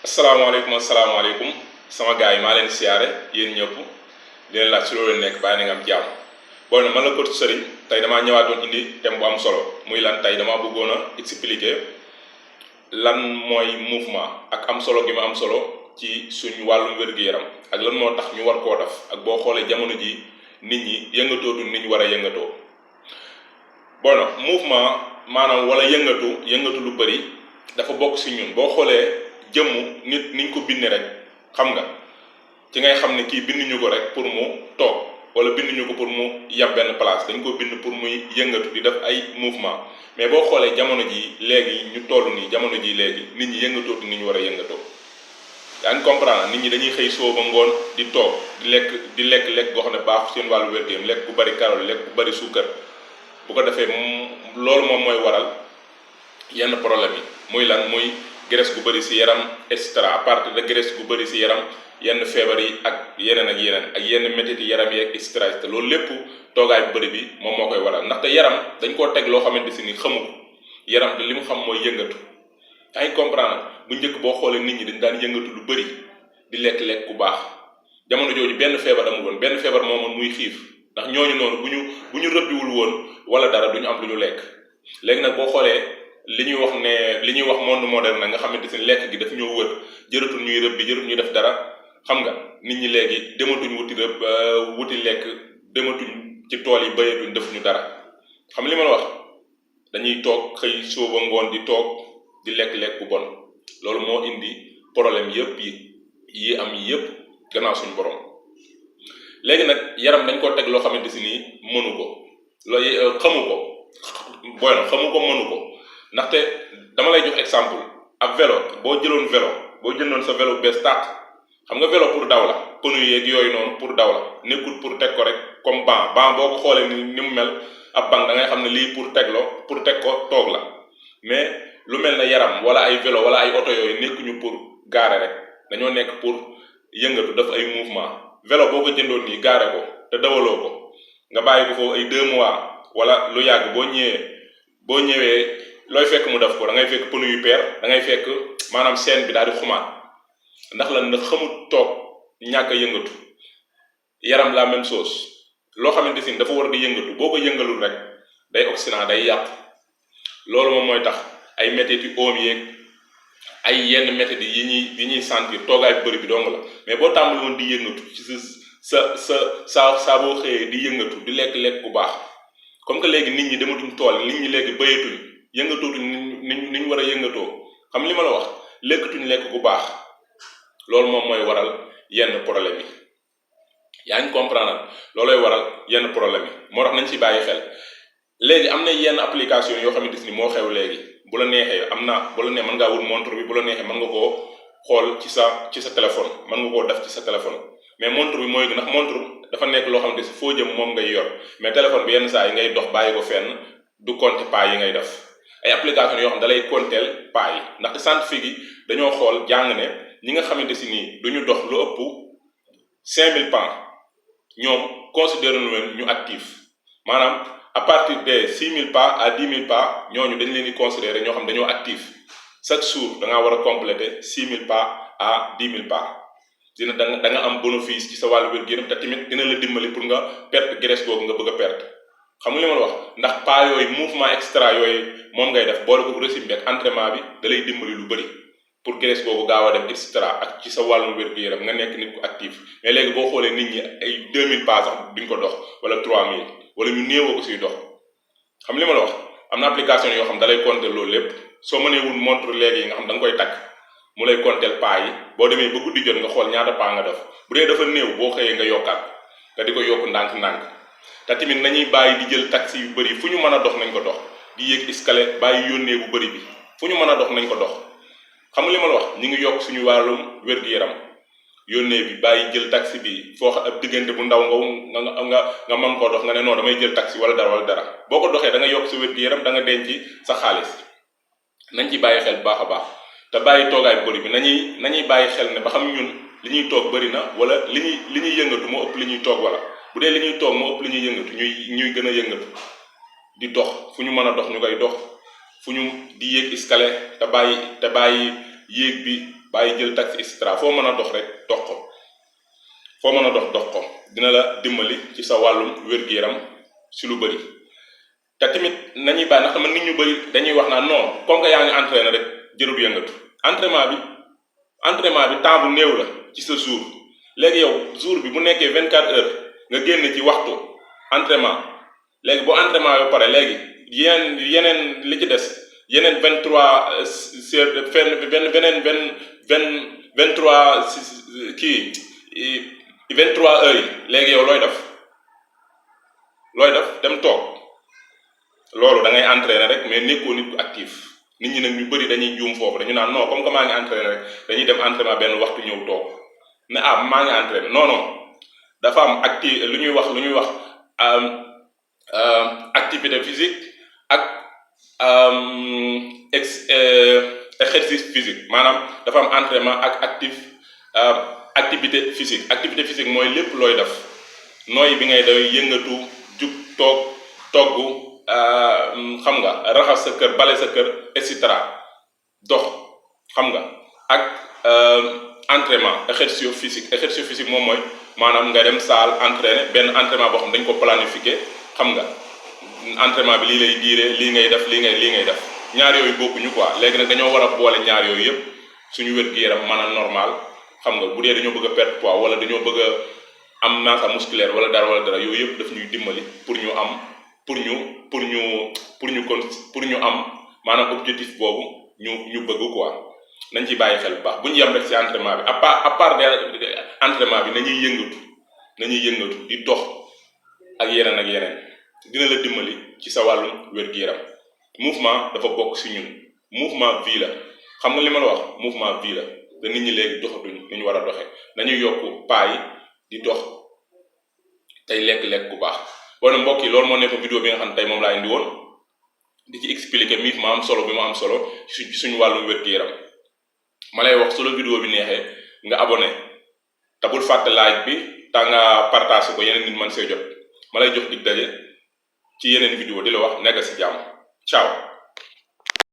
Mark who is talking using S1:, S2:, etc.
S1: asalaamaaleykum sama gars yi maa leen siyaare yéen ñëpp di leen laaj si loolu leen nekk bàyyi na nga am jàmm booy na man la coach Serigne tey damaa ñëwaatoon indi thème bu am solo muy lan tey damaa bëggoon a expliquer lan mooy mouvement ak am solo gi mu am solo ci suñu wàllum wér-gu-yaram ak lan moo tax ñu war koo def ak boo xoolee jamono ji nit ñi yëngatootu nit ñu war a yëngatoo bon mouvement maanaam wala yëngatu lu bëri dafa bokk si ñun boo xoolee jëmmu nit niñ ko bindee rek xam nga ci ngay xam ne kii binduñu ko rek pour mu toog wala binduñu ko pour mu yab benn place dañ ko bind pour muy yëngatu di def ay mouvement mais boo xoolee jamono ji léegi ñu toll nii jamono ji léegi nit ñi yëngatootu ni ñu war a yëngatoo yaa ngi comprendre nit ñi dañuy xëy soo ba ngoon di toog di lekk goo xam ne baaxu seen wàllu wér-gu-yaram lekk bu bari calorie lekk bu bari suukar bu ko defee loolu moom mooy waral yenn problème yi muy lan muy graisse gu bëri si yaram et cetera à partir de graisse gu bëri si yaram yenn feebar yi ak yeneen ak yenn métit yi yaram yi ak et cetera te loolu lépp toogaay bu bëri bi moom moo koy waral ndaxte yaram dañ koo teg loo xamante si ni xamu ko yaram te li mu xam mooy yëngatu yaa ngi comprendre bu njëkk boo xoolee nit ñi dañ daan yëngatu lu bëri di lekk bu baax jamono jooju benn feebar amul woon benn feebar moomoon muy xiif ndax ñooñu noonu bu ñu rëbbiwul woon wala dara duñu am lu ñu lekk léegi nag boo xoolee li ñuy wax monde moderne nga xamante ne lekk gi daf ñoo wër jëratul ñuy rëbbi jëratul ñuy def dara xam nga nit ñi léegi dematuñ wuti lekk dematuñ ci tool yi bayatuñ defuñu dara xam li ma la wax dañuy toog xëy sooba ngoon di toog di lekk bu bon loolu moo indi problème yëpp yi am yëpp gannaaw suñu borom léegi nag yaram dañ koo teg loo xamante si nii mënu ko loolu xamu ko mënu ko ndaxte dama lay jox exemple ab vélo boo jëndoon sa vélo bees tàq xam nga vélo pour daw la pneu yeeg yooyu noonu pour daw la nekkul pour teg ko rek comme banc boo ko xoolee ni mu mel ab banc da ngay xam ne lii pour teg ko toog la mais lu mel ne yaram wala ay vélo wala ay oto yooyu nekkuñu pour garer rek dañoo nekk pour yëngatu def ay mouvement vélo boo ko jëndoon nii garer ko te dawaloo ko nga bàyyi ko foofu ay 2 mois wala lu yàgg boo ñëwee looy fekk mu def ko da ngay fekk pneu yu peer da ngay fekk maanaam chaîne bi daal di xumaat ndax lan na xamut toog ñàkk a yëngatu yaram la même chose loo xamante ni dafa war di yëngatu boo ko yëngalul rek day oxydant day yàqu loolu moom mooy tax ay métit yu oom yeeg ay yenn métit yi ñuy sentir toogaay bu bëri bi dong la mais boo tàmbali woon di yëngatu ci sa boo xëyee di yëngatu di lekk bu baax comme que léegi nit ñi dematuñ tool nit ñi léegi bayatuñ yëngatootuñ ni ñu war a yëngatoo xam li ma la wax lekkatuñ lekk bu baax loolu moom mooy waral yenn problème yi yaa ngi comprendre loolooy waral yenn problème yi moo tax nañ ci bàyyi xel léegi am na yenn application yoo xamante ni moo xew léegi bu la neexee mën ngaa wut montre bi bu la neexee mën nga koo xool ci sa téléphone mën nga koo def ci sa téléphone mais montre bi mooy ndax montre dafa nekk loo xamante si foo jëm moom ngay yor mais téléphone bi yenn saa yi ngay dox bàyyi ko fenn du compter pas yi ngay def ay application yoo xam da lay compter pas yi ndaxte scientifique yi dañoo xool jàng ne ñi nga xamante si nii duñu dox lu ëpp 5000 pas ñoom considéré leen ñu actif maanaam à partir de 6000 pas à 10 000 pas ñooñu dañ leen di considéré ñoo xam dañoo actif chaque jour da ngaa war a compléter 6000 pas à 10 000 pas da nga am bénéfice ci sa wàllu wér-gu-yaram te tamit dina la dimbali pour nga perte graisse boobu nga bëgg a perte xam nga li ma la wax ndax pas yooyu mouvement extra yooyu moom ngay def boole ko régime bi ak entraînement bi da lay dimbali lu bëri pour graisse boobu gaaw a dem et cetera ak ci sa wàllum wér-gu-yaram nga nekk nit ku actif mais léegi boo xoolee nit ñi ay 2000 pas sax duñ ko dox wala 3000 wala ñu néewoo ko siy dox xam li ma la wax am na application yoo xam da lay compter loolu lépp soo mënee wul montre léegi yi nga xam da nga koy takk mu lay compter pas yi boo demee ba guddi jot nga xool ñaata pas nga def bu dee dafa néew boo xëyee nga yokkaat nga di ko yokk ndànk-ndànk te tamit nañuy bàyyi di jël taxi yu bëri fu ñu mën a dox nañ ko dox di yéeg escalier bàyyi yónnee bu bëri bi fu ñu mën a dox nañ ko dox xam nga li ma la wax ñu ngi yokk suñu wàllum wér-gu-yaram yónnee bi bàyyi jël taxi bi foo xam ab diggante bu ndaw nga mën koo dox nga ne non damay jël taxi wala dara boo ko doxee da nga yokk sa wér-gu-yaram da nga denc sa xaalis nañ ci bàyyi xel bu baax a baax te bàyyi toogaay bu bëri bi nañuy bàyyi xel ne ba xam ñun li ñuy toog bëri na wala li ñuy yëngatu moo ëpp li ñuy toog wala bu dee li ñuy toog moo ëpp li ñuy yëngatu ñuy gën a yëngatu di dox fu ñu mën a dox ñu koy dox fu ñu di yéeg escalier te bàyyi yéeg bi bàyyi jël taxi et cetera foo mën a dox rek dox ko foo mën a dox ko dina la dimbali ci sa wàllum wér-gu-yaram si lu bëri. te tamit nañuy bàyyi ndax tamit nit ñu bëri dañuy wax naan non comme que yaa ngi entraîné rek jërul yëngatu entraînement bi temps bu néew la ci sa jour. léegi yow jour bi bu nekkee 24 heures nga génn ci waxtu entraînement léegi bu entraînement ba pare léegi yeneen li ci des yeneen 23 23 heures yi léegi yow looy def dem toog loolu da ngay entraîner rek mais nekkoo nit ku actif. nit ñi nag ñu bëri dañuy juum foofu dañu naan non comme que maa ngi entraîner rek dañuy dem entraînement benn waxtu ñëw toog ne maa ngi entraîner non dafa am lu ñuy wax activité physique ak exercice physique maanaam dafa am entraînement ak activité physique mooy lépp looy def nooy bi ngay day yëngatu jug togg xam nga raxas sa kër bale sa kër et cetera dox xam nga ak entraînement exercice physique moom mooy maanaam nga dem salle entraîner benn entraînement boo xam dañ ko planifié xam nga entraînement bi lii lay diire lii ngay def ñaar yooyu bokkuñu quoi léegi nag dañoo war a boole ñaar yooyu yëpp suñu wér-gu-yaram mën a normal xam nga bu dee dañoo bëgg a perdre poids wala dañoo bëgg a am masse musculaire wala dara yooyu yëpp daf ñuy dimbali pour ñu am maanaam objectif boobu ñu bëgg quoi nañ ci bàyyi xel bu baax bu ñu yem rek ci entraînement bi à part entraînement bi nañuy yëngatu di dox ak yeneen dina la dimbali ci sa wàllum wér-gu-yaram. mouvement dafa bokk ci ñun mouvement vie la xam nga li ma la wax mouvement vie la te nit ñi léegi doxatuñ ni ñu war a doxee nañuy yokk pas yi di dox tey lekk bu baax. bon mbokk yi loolu moo nekk vidéo bi nga xam ne tey moom laa indi woon di ci expliquer mi ma am solo bi mu am solo ci suñu wàllum wér-gu-yaram ma lay wax su la vidéo bi neexee nga abonné te bul fàtte like bi ta nga partage ko yeneen nit man see jot ma lay jox dig daje ci yeneen vidéo di la wax nekk ci jàmm ciao.